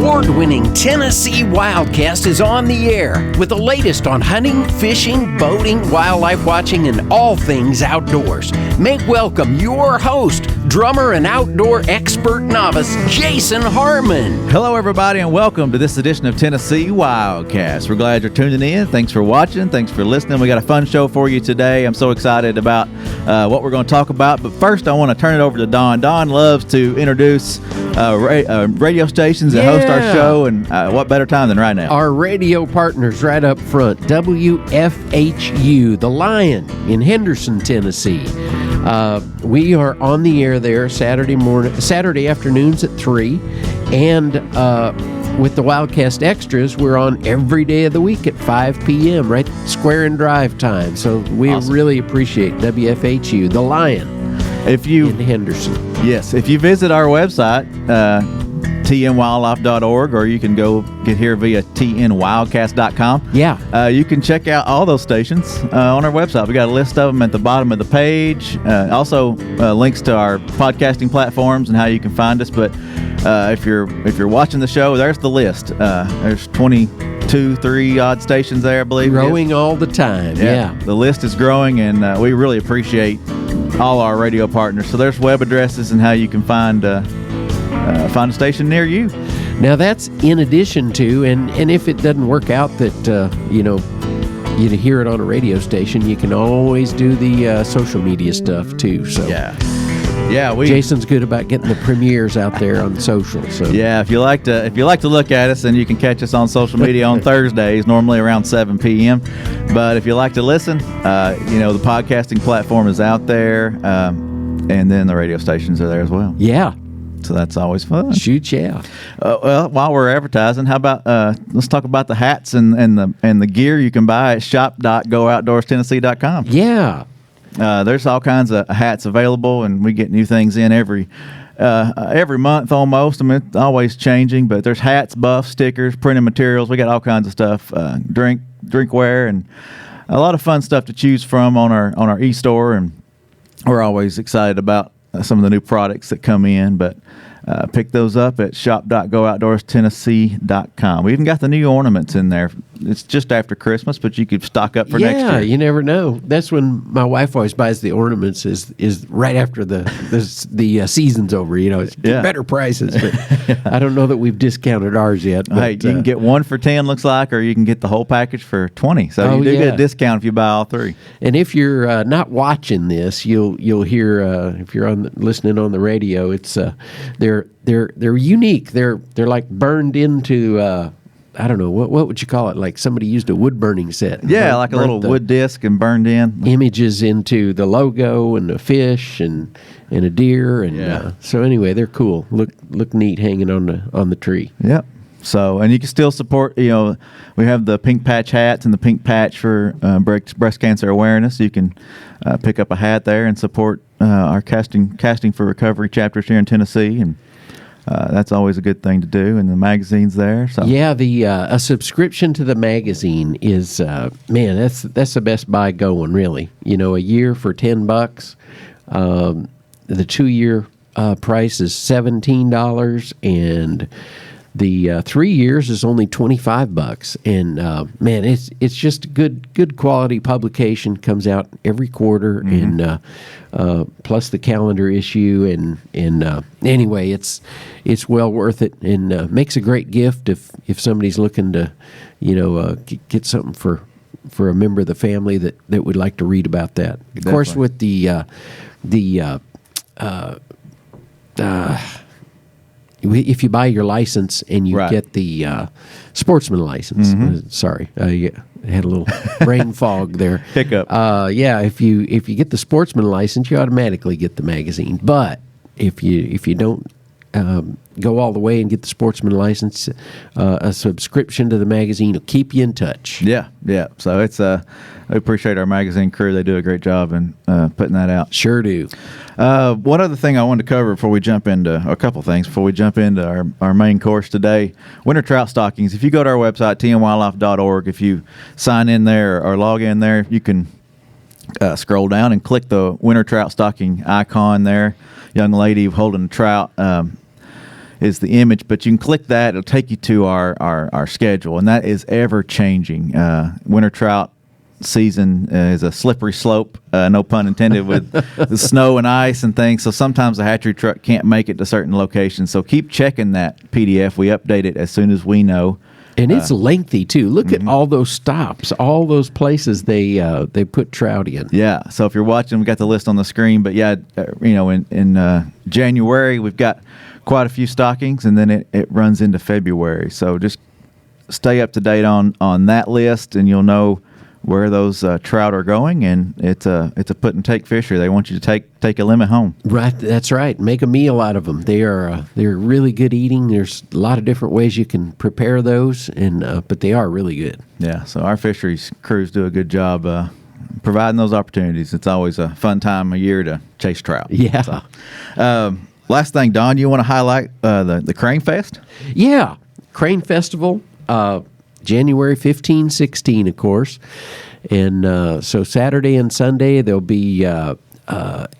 award-winning Tennessee Wildcast is on the air with the latest on hunting, fishing, boating, wildlife watching, and all things outdoors. Make welcome your host, drummer and outdoor expert novice, Jason Harmon. Hello, everybody, and welcome to this edition of Tennessee Wildcast. We're glad you're tuning in. Thanks for watching. Thanks for listening. We got a fun show for you today. I'm so excited about what we're going to talk about. But first, I want to turn it over to Don. Don loves to introduce radio stations and host our show, and what better time than right now? Our radio partners right up front, WFHU, The Lion in Henderson, Tennessee. We are on the air there Saturday afternoons at 3, and with the Wildcast Extras, we're on every day of the week at 5 p.m., right square in drive time. So we really appreciate WFHU, The Lion in Henderson. Yes, if you visit our website, tnwildlife.org, or you can go get here via tnwildcast.com. Yeah. You can check out all those stations on our website. We got a list of them at the bottom of the page. Also, links to our podcasting platforms and how you can find us. But if you're watching the show, there's the list. There's 3 odd stations there, I believe. Growing all the time. Yeah. The list is growing, and we really appreciate all our radio partners. So there's web addresses and how you can find a station near you. Now that's in addition to, and if it doesn't work out that you hear it on a radio station, you can always do the social media stuff too. So yeah, Jason's good about getting the premieres out there on social. So yeah, if you like to look at us, then you can catch us on social media on Thursdays, normally around 7 p.m. But if you like to listen, the podcasting platform is out there, and then the radio stations are there as well. Yeah. So that's always fun. Shoot, yeah. Well, while we're advertising, how about let's talk about the hats and the gear you can buy at shop.gooutdoorstennessee.com. Yeah. There's all kinds of hats available, and we get new things in every month almost. I mean, it's always changing, but there's hats, buffs, stickers, printed materials. We got all kinds of stuff, drinkware, and a lot of fun stuff to choose from on our e-store, and we're always excited about some of the new products that come in, but pick those up at shop.gooutdoorstennessee.com. We even got the new ornaments in there. It's just after Christmas, but you could stock up for next year. Yeah, you never know. That's when my wife always buys the ornaments is right after the season's over. It's better prices, but I don't know that we've discounted ours yet. But, hey, you can get one for 10, looks like, or you can get the whole package for 20. So you do get a discount if you buy all 3. And if you're not watching this, you'll hear if you're listening on the radio, it's they're unique. They're like burned into. I don't know, what would you call it? Like somebody used a wood burning set. Yeah, like a little wood disc and burned in. Images into the logo and a fish and a deer. And so anyway, they're cool. Look neat hanging on the tree. Yep. So, and you can still support, we have the pink patch hats and the pink patch for breast cancer awareness. You can pick up a hat there and support our Casting for Recovery chapters here in Tennessee. And that's always a good thing to do, and the magazine's there. So yeah, a subscription to the magazine is that's the best buy going, really. A year for $10. The 2-year price is $17, and the 3 years is only $25. And it's just good quality publication. Comes out every quarter, and plus the calendar issue, and anyway, it's well worth it, and makes a great gift if somebody's looking to get something for a member of the family that would like to read about that. Of course, with if you buy your license and you get the sportsman license, sorry, I had a little brain fog there. Hiccup. If you get the sportsman license, you automatically get the magazine. But if you don't go all the way and get the sportsman license, a subscription to the magazine will keep you in touch. Yeah. So it's I appreciate our magazine crew. They do a great job in putting that out. Sure do. One other thing I wanted to cover before we jump into a couple things before we jump into our main course today: winter trout stockings. If you go to our website tnwildlife.org, if you sign in there or log in there, you can scroll down and click the winter trout stocking icon there. Young lady holding a trout. is the image, but you can click that. It'll take you to our schedule, and that is ever changing. Winter trout season is a slippery slope, no pun intended, with the snow and ice and things. So sometimes the hatchery truck can't make it to certain locations. So keep checking that PDF. We update it as soon as we know. And it's lengthy too. Look at all those stops, all those places they put trout in. Yeah. So if you're watching, we got the list on the screen. But yeah, in January we've got quite a few stockings, and then it runs into February. So just stay up to date on that list, and you'll know where those trout are going. And it's a put and take fishery. They want you to take a limit home. Right, that's right. Make a meal out of them. They're really good eating. There's a lot of different ways you can prepare those, but they are really good. Yeah. So our fisheries crews do a good job providing those opportunities. It's always a fun time of year to chase trout. Yeah. So, last thing, Don, you want to highlight the Crane Fest? Yeah, Crane Festival. January 15, 16, of course. And so Saturday and Sunday, there'll be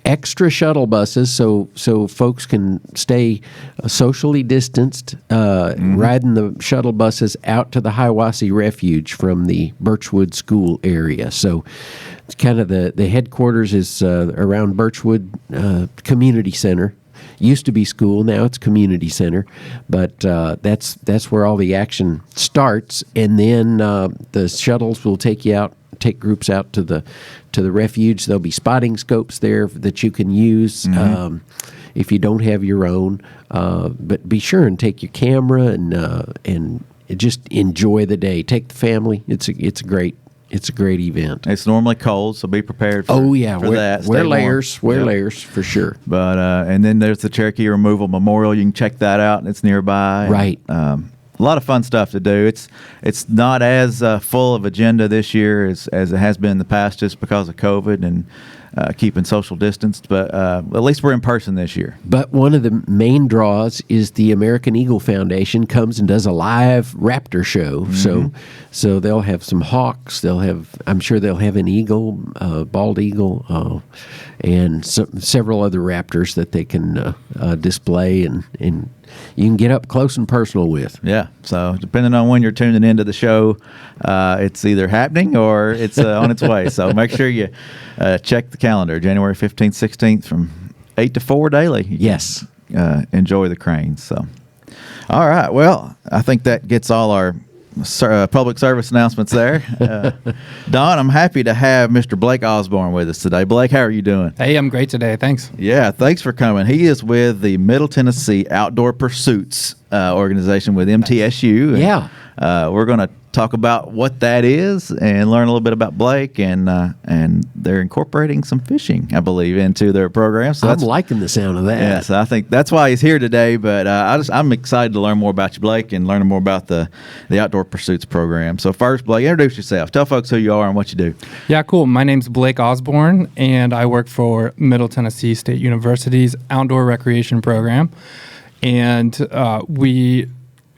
extra shuttle buses so folks can stay socially distanced, riding the shuttle buses out to the Hiawassee Refuge from the Birchwood School area. So it's kind of the headquarters is around Birchwood Community Center. Used to be school, now it's community center, but that's where all the action starts. And then the shuttles will take groups out to the refuge. There'll be spotting scopes there that you can use if you don't have your own. But be sure and take your camera and just enjoy the day. Take the family. It's a great event. It's normally cold, so be prepared for, that. Wear layers. Wear layers for sure. But and then there's the Cherokee Removal Memorial. You can check that out. It's nearby. Right. A lot of fun stuff to do. It's not as full of agenda this year as it has been in the past, just because of COVID and keeping social distance. But at least we're in person this year. But one of the main draws is the American Eagle Foundation comes and does a live raptor show. So they'll have some hawks. I'm sure they'll have an eagle, bald eagle, and several other raptors that they can display and you can get up close and personal with. Yeah. So depending on when you're tuning into the show, it's either happening or it's on its way. So make sure you check the calendar. January 15th, 16th from 8 to 4 daily. Yes. Enjoy the cranes. So, all right. Well, I think that gets all our public service announcements there. Don, I'm happy to have Mr. Blake Osborn with us today. Blake, how are you doing? Hey, I'm great today. Thanks. Yeah, thanks for coming. He is with the Middle Tennessee Outdoor Pursuits organization with MTSU. Yeah. We're going to talk about what that is and learn a little bit about Blake, and they're incorporating some fishing, I believe, into their program. So I'm liking the sound of that. Yeah, so I think that's why he's here today. But I'm excited to learn more about you, Blake, and learn more about the Outdoor Pursuits program. So first, Blake, introduce yourself. Tell folks who you are and what you do. Yeah, cool. My name's Blake Osborn, and I work for Middle Tennessee State University's Outdoor Recreation program. And we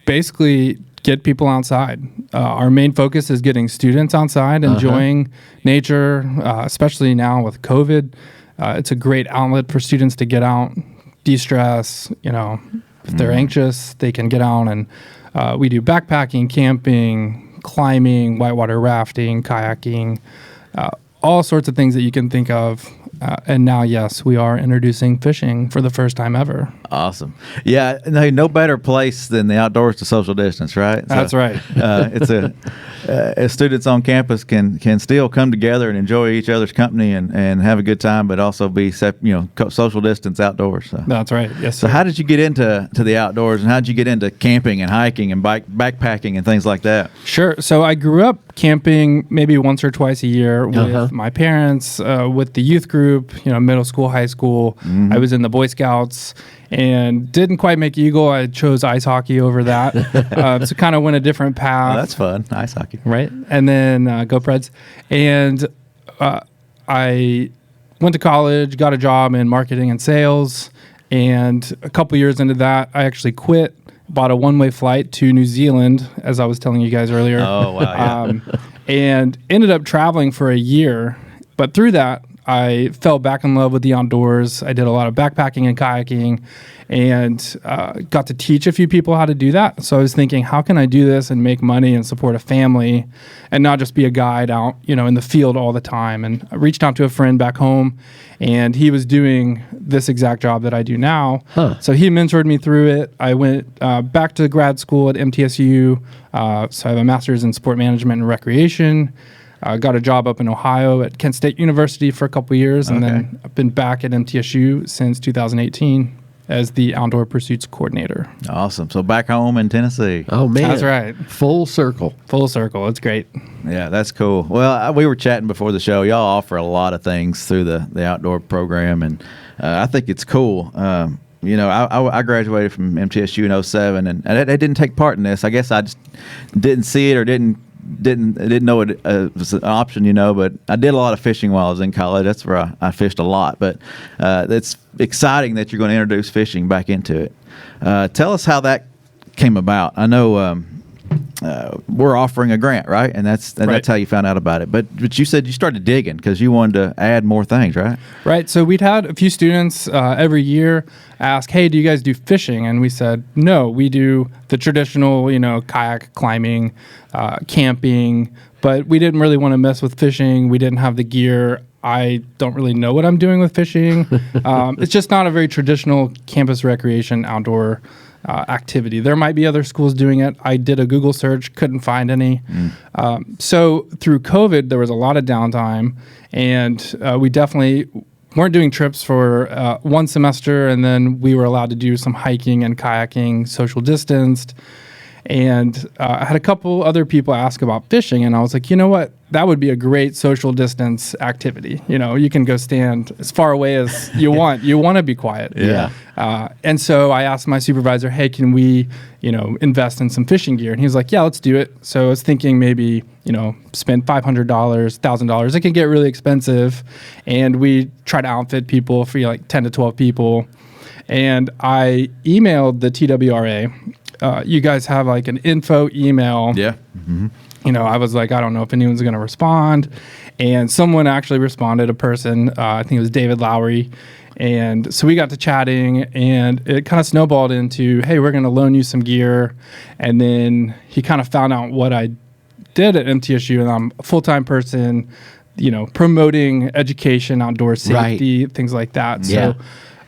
basically get people outside. Our main focus is getting students outside, enjoying nature, especially now with COVID. It's a great outlet for students to get out, de-stress. If they're anxious, they can get out, and we do backpacking, camping, climbing, whitewater rafting, kayaking, all sorts of things that you can think of. And now, yes, we are introducing fishing for the first time ever. Awesome. Yeah, no better place than the outdoors to social distance, right? So, that's right. As students on campus can still come together and enjoy each other's company and have a good time, but also be social distance outdoors. So. That's right. Yes. So how did you get into the outdoors, and how did you get into camping and hiking and backpacking and things like that? Sure. So I grew up camping maybe once or twice a year with my parents, with the youth group, middle school, high school. I was in the Boy Scouts and didn't quite make Eagle. I chose ice hockey over that. So kind of went a different path. Oh, that's fun. Ice hockey. Right. And then go Preds. And I went to college, got a job in marketing and sales. And a couple years into that, I actually quit, bought a one-way flight to New Zealand, as I was telling you guys earlier. Oh, wow. Yeah. And ended up traveling for a year. But through that, I fell back in love with the outdoors. I did a lot of backpacking and kayaking, and got to teach a few people how to do that. So I was thinking, how can I do this and make money and support a family and not just be a guide out, in the field all the time? And I reached out to a friend back home, and he was doing this exact job that I do now. So he mentored me through it. I went back to grad school at MTSU. So I have a master's in sport management and recreation. Got a job up in Ohio at Kent State University for a couple of years, and then I've been back at MTSU since 2018 as the outdoor pursuits coordinator. Awesome. So back home in Tennessee. Oh, man. That's right. Full circle. Full circle. It's great. Yeah, that's cool. Well, we were chatting before the show. Y'all offer a lot of things through the outdoor program, and I think it's cool. I graduated from MTSU in 07, and I didn't take part in this. I guess I just didn't see it or didn't know it was an option, but I did a lot of fishing while I was in college. That's where I fished a lot. But it's exciting that you're going to introduce fishing back into it. Tell us how that came about. I know we're offering a grant, right? And that's how you found out about it. But you said you started digging because you wanted to add more things, right? Right. So we'd had a few students every year ask, hey, do you guys do fishing? And we said, no, we do the traditional, kayak climbing, camping, but we didn't really want to mess with fishing. We didn't have the gear. I don't really know what I'm doing with fishing. It's just not a very traditional campus recreation outdoor activity. There might be other schools doing it. I did a Google search, couldn't find any. So through COVID, there was a lot of downtime, and we definitely weren't doing trips for one semester, and then we were allowed to do some hiking and kayaking, social distanced. And I had a couple other people ask about fishing, and I was like, you know what? That would be a great social distance activity. You can go stand as far away as you want. You want to be quiet. Yeah. And so I asked my supervisor, hey, can we, invest in some fishing gear? And he was like, yeah, let's do it. So I was thinking maybe, spend $500, $1,000. It can get really expensive. And we try to outfit people for like 10 to 12 people. And I emailed the TWRA. You guys have like an info email. Yeah. Mm-hmm. I was like, I don't know if anyone's going to respond. And someone actually responded, a person, I think it was David Lowry. And so we got to chatting, and it kind of snowballed into, hey, we're going to loan you some gear. And then he kind of found out what I did at MTSU, and I'm a full-time person, promoting education, outdoor safety, things like that. Yeah.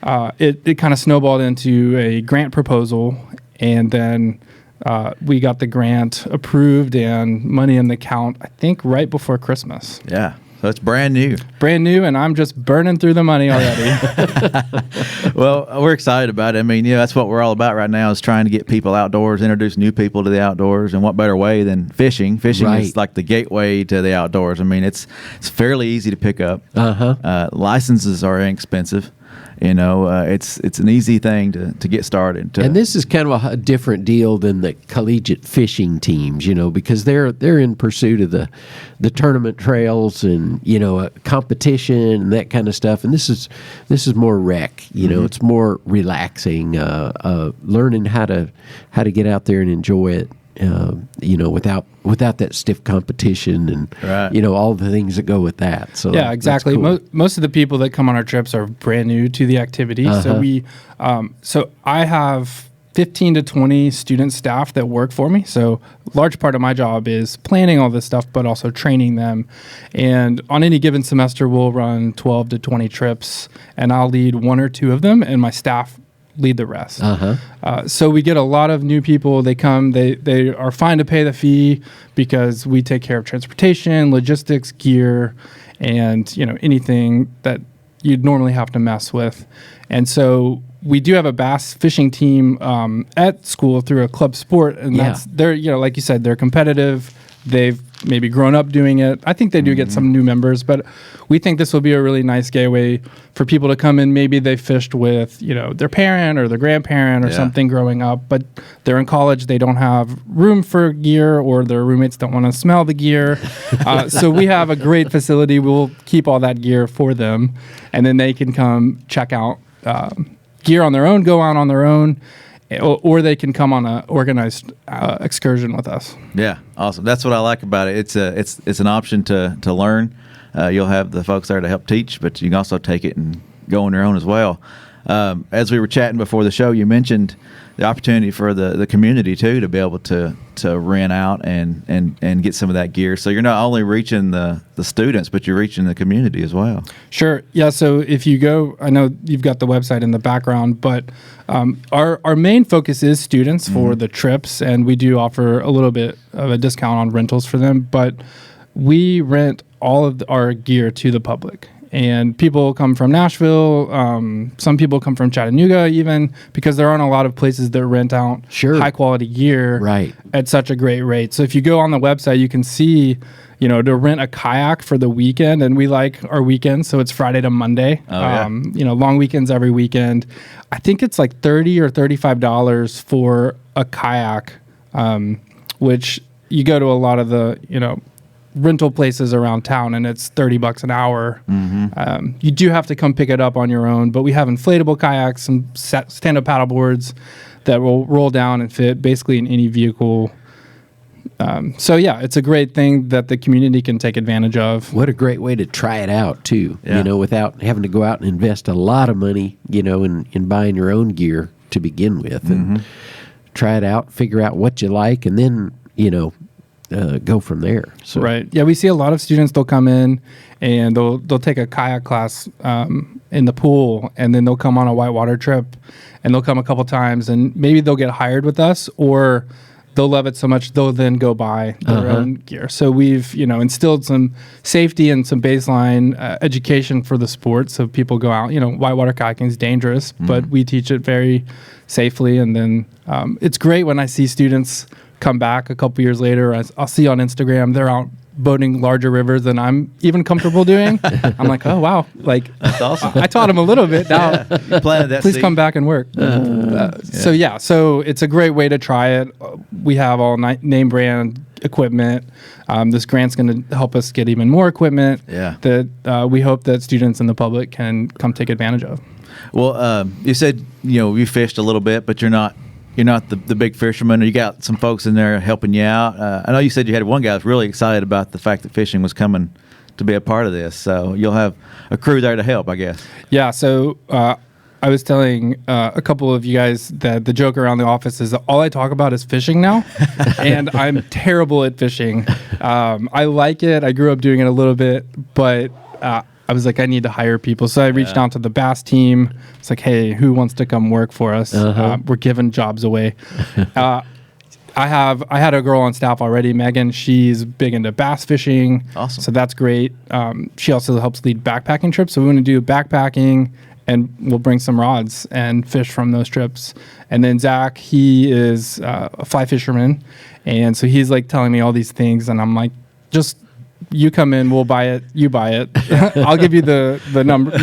So it kind of snowballed into a grant proposal. And then we got the grant approved and money in the account, I think, right before Christmas. Yeah. So it's brand new. Brand new, and I'm just burning through the money already. Well, we're excited about it. I mean, that's what we're all about right now, is trying to get people outdoors, introduce new people to the outdoors. And what better way than fishing? Fishing is like the gateway to the outdoors. I mean, it's fairly easy to pick up. Licenses are inexpensive. It's an easy thing to get started. And this is kind of a different deal than the collegiate fishing teams, because they're in pursuit of the tournament trails and competition and that kind of stuff. And this is more rec. It's more relaxing, learning how to get out there and enjoy it. Without that stiff competition and all the things that go with that. So yeah, exactly. Cool. Most of the people that come on our trips are brand new to the activity. So I have 15 to 20 student staff that work for me. So a large part of my job is planning all this stuff, but also training them. And on any given semester, we'll run 12 to 20 trips, and I'll lead one or two of them, and my staff lead the rest. So we get a lot of new people. They come, they are fine to pay the fee because we take care of transportation, logistics, gear, and anything that you'd normally have to mess with. And so we do have a bass fishing team at school through a club sport, and they're like you said, they're competitive. They've maybe grown up doing it. I think they do get some new members, but we think this will be a really nice gateway for people to come in. Maybe they fished with, their parent or their grandparent or something growing up, but they're in college. They don't have room for gear, or their roommates don't want to smell the gear. So we have a great facility. We'll keep all that gear for them, and then they can come check out gear on their own, go out on their own, or they can come on an organized excursion with us. Yeah, awesome. That's what I like about it. It's an option to learn. you'll have the folks there to help teach, but you can also take it and go on your own as well. As we were chatting before the show, you mentioned the opportunity for the community too to be able to rent out and get some of that gear. So you're not only reaching the students, but you're reaching the community as well. Sure. Yeah. So if you go, I know you've got the website in the background, but our main focus is students for the trips, and we do offer a little bit of a discount on rentals for them. But we rent all of our gear to the public. And people come from Nashville. Some people come from Chattanooga, even, because there aren't a lot of places that rent out high quality gear at such a great rate. So if you go on the website, you can see, to rent a kayak for the weekend, and we like our weekends, so it's Friday to Monday. Long weekends every weekend. I think it's like $30 or $35 for a kayak, which you go to a lot of the rental places around town, and it's $30 an hour. You do have to come pick it up on your own, but we have inflatable kayaks and stand-up paddle boards that will roll down and fit basically in any vehicle. It's a great thing that the community can take advantage of. What a great way to try it out too, without having to go out and invest a lot of money, in buying your own gear to begin with, and try it out, figure out what you like, and then, go from there. So. Right. Yeah, we see a lot of students, they'll come in and they'll take a kayak class in the pool, and then they'll come on a whitewater trip, and they'll come a couple times, and maybe they'll get hired with us, or they'll love it so much they'll then go buy their own gear. So we've instilled some safety and some baseline education for the sport, so people go out. Whitewater kayaking is dangerous, but we teach it very safely. And then it's great when I see students come back a couple years later. I'll see on Instagram they're out boating larger rivers than I'm even comfortable doing. I'm like, oh wow, that's awesome. I taught them a little bit. Now you planted that please seed. come back and work. So it's a great way to try it. We have all name brand equipment. This grant's going to help us get even more equipment that we hope that students and the public can come take advantage of. Well, you said you fished a little bit, but you're not the big fisherman. You got some folks in there helping you out. I know you said you had one guy that's really excited about the fact that fishing was coming to be a part of this. So you'll have a crew there to help, I guess. Yeah. So I was telling a couple of you guys that the joke around the office is that all I talk about is fishing now, and I'm terrible at fishing. I like it. I grew up doing it a little bit, but I was like, I need to hire people. So I reached out to the bass team. It's like, hey, who wants to come work for us? We're giving jobs away. I had a girl on staff already, Megan. She's big into bass fishing. Awesome. So that's great. She also helps lead backpacking trips. So we want to do backpacking, and we'll bring some rods and fish from those trips. And then Zach, he is a fly fisherman. And so he's like telling me all these things. And I'm like, just... you come in, we'll buy it, you buy it. I'll give you the number,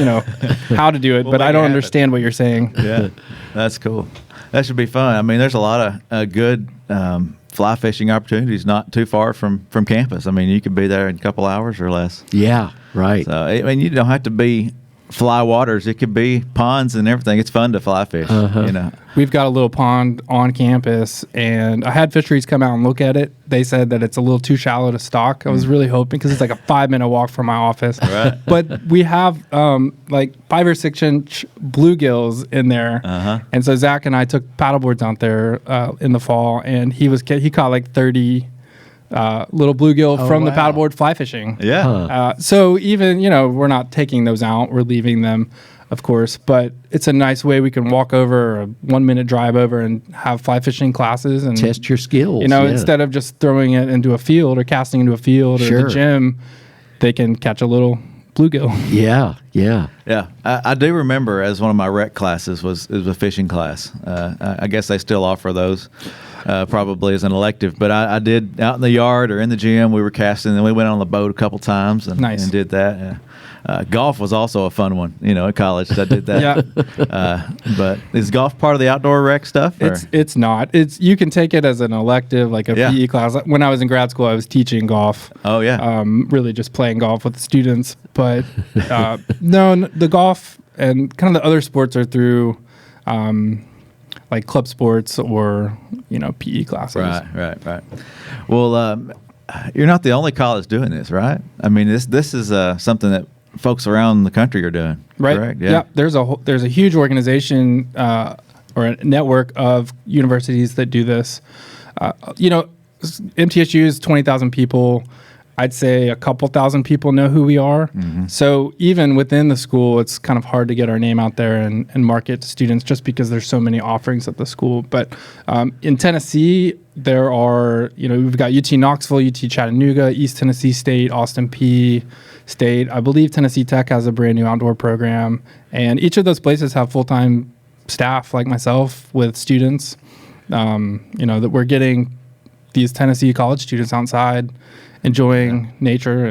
how to do it, but I don't understand what you're saying. Yeah, that's cool. That should be fun. I mean, there's a lot of good fly fishing opportunities not too far from campus. I mean, you could be there in a couple hours or less. Yeah, right. So, I mean, you don't have to be fly waters. It could be ponds and everything. It's fun to fly fish, We've got a little pond on campus, and I had fisheries come out and look at it. They said that it's a little too shallow to stock. I was really hoping, because it's like a 5-minute walk from my office. Right. But we have like 5 or 6-inch bluegills in there. And so Zach and I took paddleboards out there in the fall, and he caught like 30 little bluegill from the paddleboard fly fishing. Yeah. So even, we're not taking those out. We're leaving them, of course. But it's a nice way we can walk over, a 1-minute drive over, and have fly fishing classes. And test your skills. Instead of just throwing it into a field or casting into a field or the gym, they can catch a little bluegill. Yeah. I do remember as one of my rec classes was a fishing class. I guess they still offer those. Probably as an elective, but I did out in the yard or in the gym. We were casting, and we went on the boat a couple times and did that. Golf was also a fun one, at college. I did that. But is golf part of the outdoor rec stuff? It's not. You can take it as an elective, like a PE class. When I was in grad school, I was teaching golf. Oh yeah. Really just playing golf with the students, but no, the golf and kind of the other sports are through. Like club sports or PE classes. Right. Well, you're not the only college doing this, right? I mean, this is something that folks around the country are doing, right? Correct? Yeah. There's a huge organization or a network of universities that do this. MTSU is 20,000 people. I'd say a couple thousand people know who we are. Mm-hmm. So even within the school, it's kind of hard to get our name out there and market to students just because there's so many offerings at the school. But in Tennessee, there are, we've got UT Knoxville, UT Chattanooga, East Tennessee State, Austin P State. I believe Tennessee Tech has a brand new outdoor program. And each of those places have full-time staff like myself with students, that we're getting these Tennessee college students outside, enjoying nature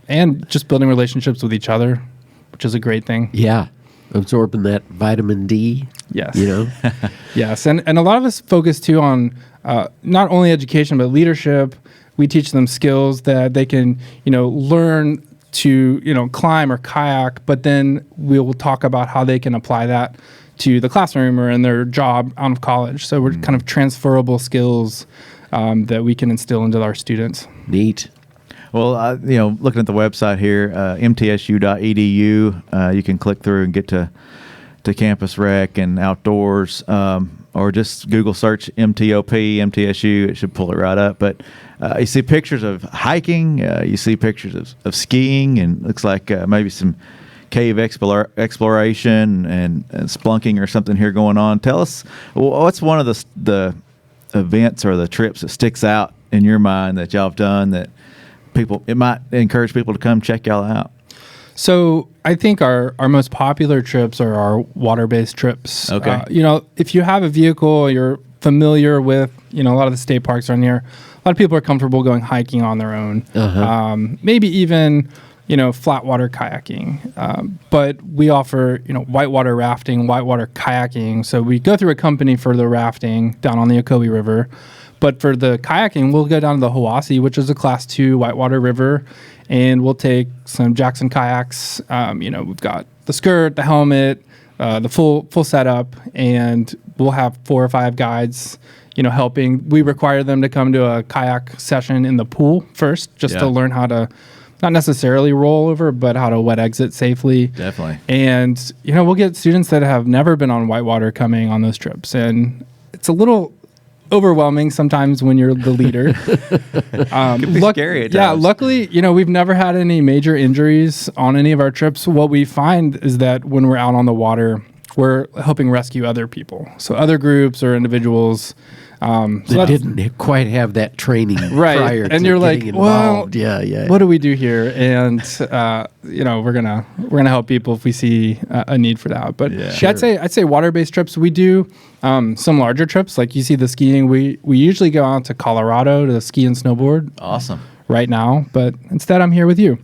and just building relationships with each other, which is a great thing. Yeah. Absorbing that vitamin D. Yes. Yes. And a lot of us focus too on not only education, but leadership. We teach them skills that they can, learn to, climb or kayak, but then we'll talk about how they can apply that to the classroom or in their job out of college. So we're kind of transferable skills that we can instill into our students. Neat. Well, looking at the website here, mtsu.edu, you can click through and get to campus rec and outdoors, or just Google search MTOP, MTSU. It should pull it right up. But you see pictures of hiking, you see pictures of skiing, and looks like maybe some cave exploration and splunking or something here going on. Tell us, what's one of the events or the trips that sticks out in your mind that y'all have done that it might encourage people to come check y'all out? So I think our most popular trips are our water-based trips. Okay. If you have a vehicle, you're familiar with, a lot of the state parks around here, a lot of people are comfortable going hiking on their own. Uh-huh. Maybe even, flat water kayaking. But we offer, whitewater rafting, whitewater kayaking. So we go through a company for the rafting down on the Ocoee River. But for the kayaking, we'll go down to the Hiwassee, which is a Class 2 whitewater river, and we'll take some Jackson kayaks. We've got the skirt, the helmet, the full setup, and we'll have 4 or 5 guides, helping. We require them to come to a kayak session in the pool first, just to learn how to not necessarily roll over, but how to wet exit safely. Definitely. And, we'll get students that have never been on whitewater coming on those trips, and it's a little overwhelming sometimes when you're the leader. Can be scary at times. Yeah, luckily, we've never had any major injuries on any of our trips. What we find is that when we're out on the water, we're helping rescue other people. So other groups or individuals. That didn't quite have that training prior to and you're getting involved. Yeah. What do we do here? And we're gonna help people if we see a need for that. But Sure. I'd say water-based trips. We do some larger trips, like you see the skiing. We usually go out to Colorado to ski and snowboard. Awesome. Right now, but instead I'm here with you.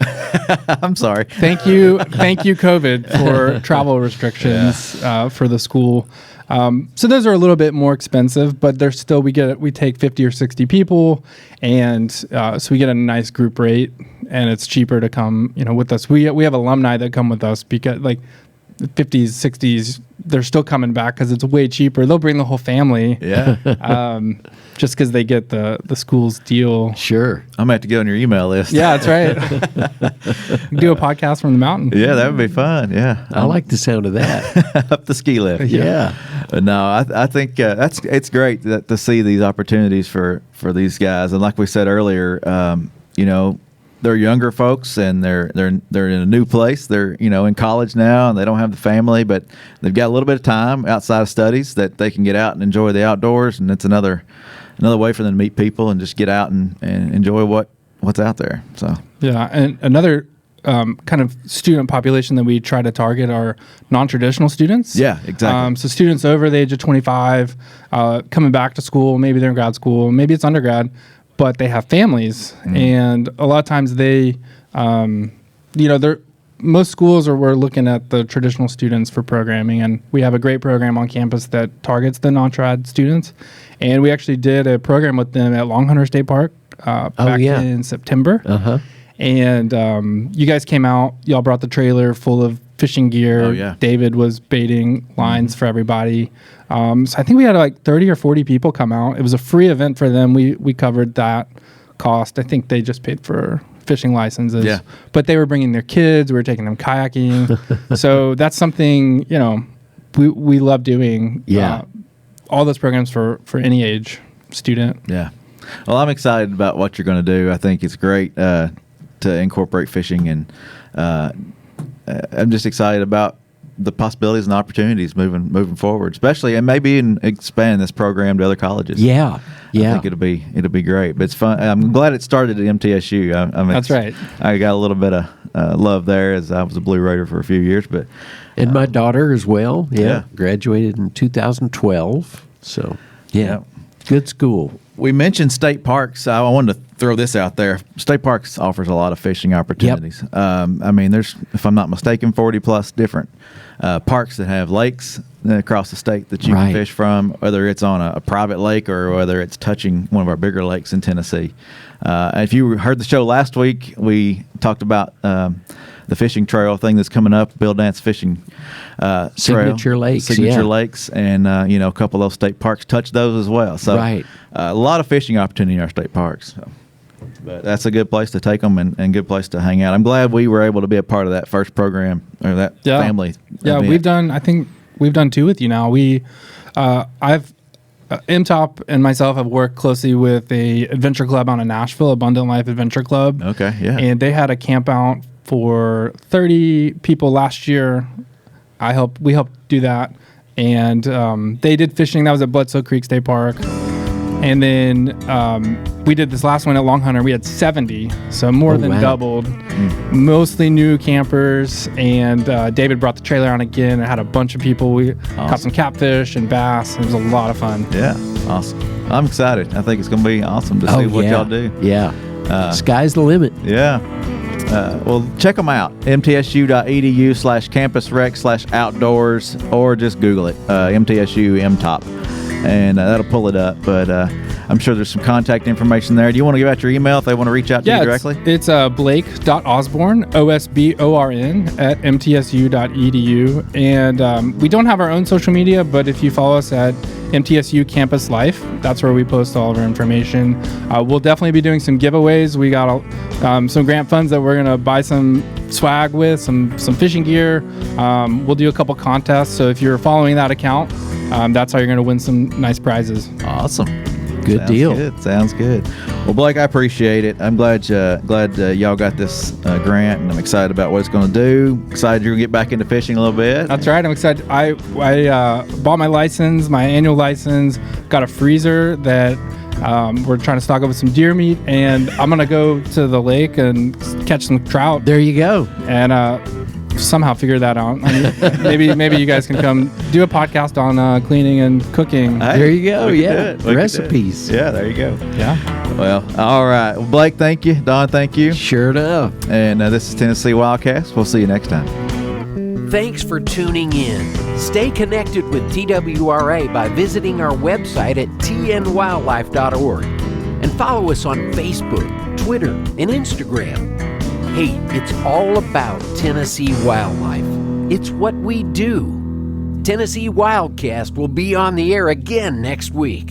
I'm sorry. Thank you, COVID, for travel restrictions for the school. So those are a little bit more expensive, but they're still, we take 50 or 60 people, and so we get a nice group rate, and it's cheaper to come, with us. We have alumni that come with us because like the 50s, 60s, they're still coming back because it's way cheaper. They'll bring the whole family. Yeah. Just because they get the school's deal. Sure. I'm going to have to get on your email list. Yeah, that's right. Do a podcast from the mountain. Yeah, that would be fun. Yeah. I like the sound of that. Up the ski lift. Yeah. No, I think it's great to see these opportunities for these guys. And like we said earlier, they're younger folks and they're in a new place. They're in college now and they don't have the family, but they've got a little bit of time outside of studies that they can get out and enjoy the outdoors. And it's another way for them to meet people and just get out and enjoy what's out there. So yeah, and another kind of student population that we try to target are non-traditional students. Yeah, exactly. So students over the age of 25 coming back to school. Maybe they're in grad school, maybe it's undergrad, but they have families, and a lot of times they, most schools we're looking at the traditional students for programming, and we have a great program on campus that targets the non-trad students, and we actually did a program with them at Long Hunter State Park back in September. Uh-huh. And you guys came out, y'all brought the trailer full of fishing gear. Oh, yeah. David was baiting lines for everybody. So I think we had like 30 or 40 people come out. It was a free event for them. We covered that cost. I think they just paid for fishing licenses. Yeah. But they were bringing their kids. We were taking them kayaking. So that's something, we love doing. Yeah. All those programs for any age student. Yeah. Well, I'm excited about what you're going to do. I think it's great to incorporate fishing, and I'm just excited about the possibilities and opportunities moving forward, especially and maybe in expanding this program to other colleges. Yeah. I think it'll be great. But it's fun. I'm glad it started at MTSU. That's right. I got a little bit of love there, as I was a Blue Raider for a few years. But And my daughter as well. Yeah. Graduated in 2012. So, Yeah. good school. we mentioned state parks. I wanted to throw this out there. State parks offers a lot of fishing opportunities. I mean, there's, if I'm not mistaken, 40 plus different parks that have lakes across the state that you can fish from, whether it's on a private lake or whether it's touching one of our bigger lakes in Tennessee. If you heard the show last week, we talked about the fishing trail thing that's coming up, Bill Dance Fishing Signature Trail. Lakes. Signature Lakes. And, you know, a couple of those state parks touch those as well. So a lot of fishing opportunity in our state parks. So. But that's a good place to take them and good place to hang out. I'm glad we were able to be a part of that first program or that family. Yeah, event. I think we've done two with you now. I've MTOP and myself have worked closely with a adventure club out in Nashville, Abundant Life Adventure Club. Okay, yeah. And they had a camp out for 30 people last year. We helped do that. And they did fishing. That was at Bledsoe Creek State Park. And then we did this last one at Long Hunter. We had 70, so more than doubled. Mostly new campers. And David brought the trailer on again. It had a bunch of people. We caught some catfish and bass. It was a lot of fun. Yeah, awesome. I'm excited. I think it's going to be awesome to see what y'all do. Yeah. Sky's the limit. Yeah. Well, check them out. mtsu.edu/campusrec/outdoors, or just Google it, MTSU MTOP. And that'll pull it up. But I'm sure there's some contact information there. Do you want to give out your email if they want to reach out to you directly? It's blake.osborn, OSBORN, at mtsu.edu. And we don't have our own social media, but if you follow us at MTSU Campus Life, that's where we post all of our information. We'll definitely be doing some giveaways. We got some grant funds that we're going to buy some swag with, some fishing gear. We'll do a couple contests. So if you're following that account, that's how you're going to win some nice prizes. Awesome. Good deal. Sounds good. Well, Blake, I appreciate it. I'm glad y'all got this grant, and I'm excited about what it's going to do. Excited you're going to get back into fishing a little bit. That's right. I'm excited. I bought my license, my annual license, got a freezer that we're trying to stock up with some deer meat, and I'm going to go to the lake and catch some trout. There you go. And somehow figure that out. I mean, maybe you guys can come do a podcast on cleaning and cooking. There you go. Yeah. Recipes. Yeah, there you go. Yeah. Well, all right. Well, Blake, thank you. Don, thank you. Sure enough. And this is Tennessee Wildcast. We'll see you next time. Thanks for tuning in. Stay connected with TWRA by visiting our website at tnwildlife.org and follow us on Facebook, Twitter, and Instagram. Hey, it's all about Tennessee wildlife. It's what we do. Tennessee Wildcast will be on the air again next week.